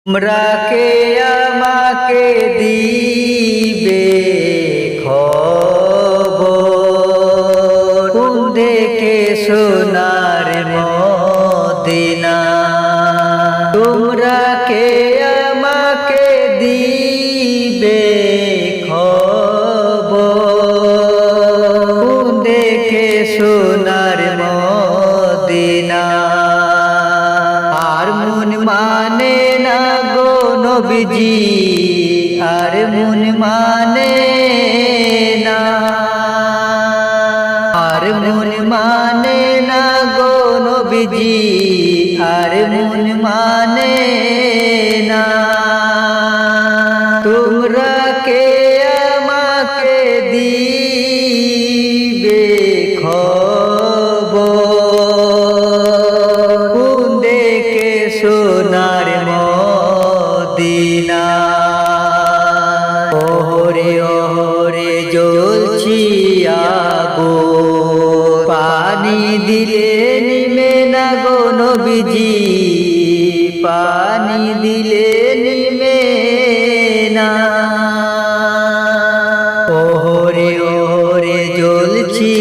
তোমরা কে আমাকে দিবে খবর, কোন দেখে সোনার মদিনা। তোমরা কে আমাকে দিবে খবর, কোন দেখে সোনার মদিনা। আর মন মানে না গো নবীজি, আর মন মানে না, আর মন মানে না গো নবীজি, আর মন মানে না। তোমরা কে আমাকে দিবে খবর, কোন দেখে সোনার মদিনা। ওহরে ওহরে জ্বলছি আগুন, পানি দিলে নিমে না গো নবীজি, পানি দিলে নিমে না। ওহরে ওহরে জ্বলছি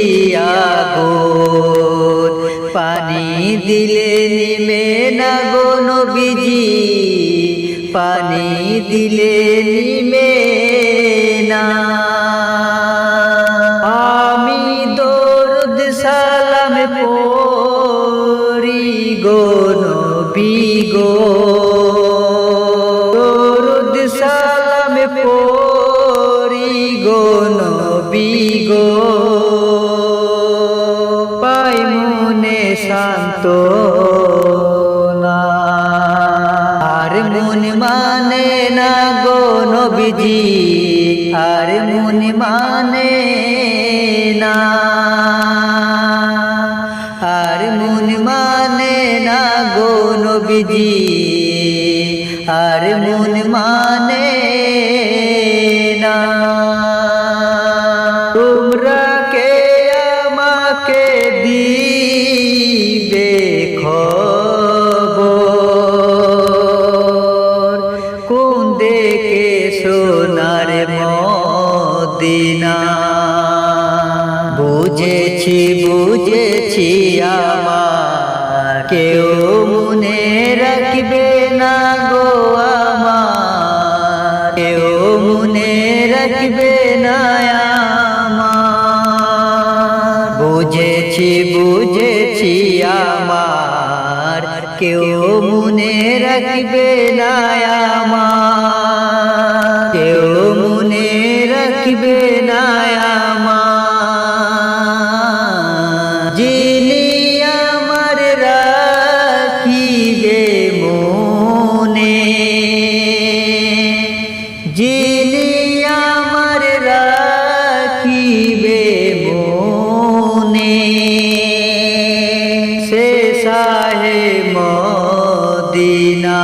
আগুন, পানি দিলে নিমে না গো নবীজি, পানি দিলে নিমে না। আমি দরুদ সালাম পড়ি গো নবী গো, দরুদ সালাম পড়ি গো নবী গো, পাই মনে সান্ত্বনা। আর মন মানে না গো নবীজি, আর মন মানে না, আর মন মানে না গো নবীজি, আর মন মানে না। তোমরা কে আমাকে দিবে খবর, কোন দেখে সোনার মদিনা। বুঝেছি বুঝেছি আমার, কেউ মনে রাখবে না গো আমার, কেউ মনে রাখবে না আমার। বুঝেছি বুঝেছি আমার, কেউ মনে রাখবে না আমার, কেউ মনে রাখবে না আমার। যিনি আমার রাখিবে মনে, যিনি আমার রাখিবে মনে, সে শাহে মদিনা।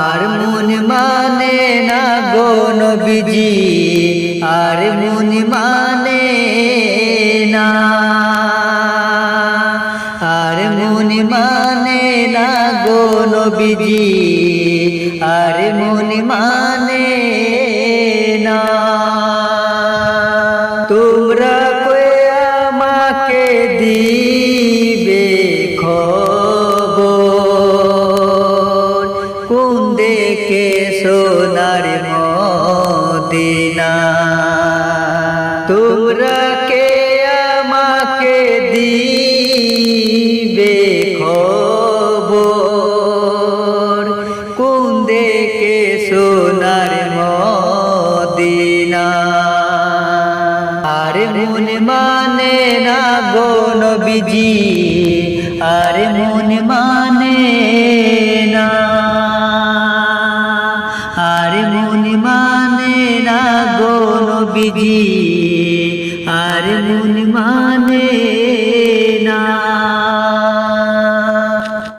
আর মন মানে না গো নবীজি, আর মন মানে না, আর মন মানে না গো নবীজি, আর মন মানে না। তোমরা কে আমাকে দিবে খবর, কোন দেখে সোনার মদিনা। তোমরা কে আমাকে দিবে খবর, কোন দেখে সোনার মদিনা। আর মন মানে না গো নবীজি, আর মন মানে না, আর মন মানে না গো নবীজি,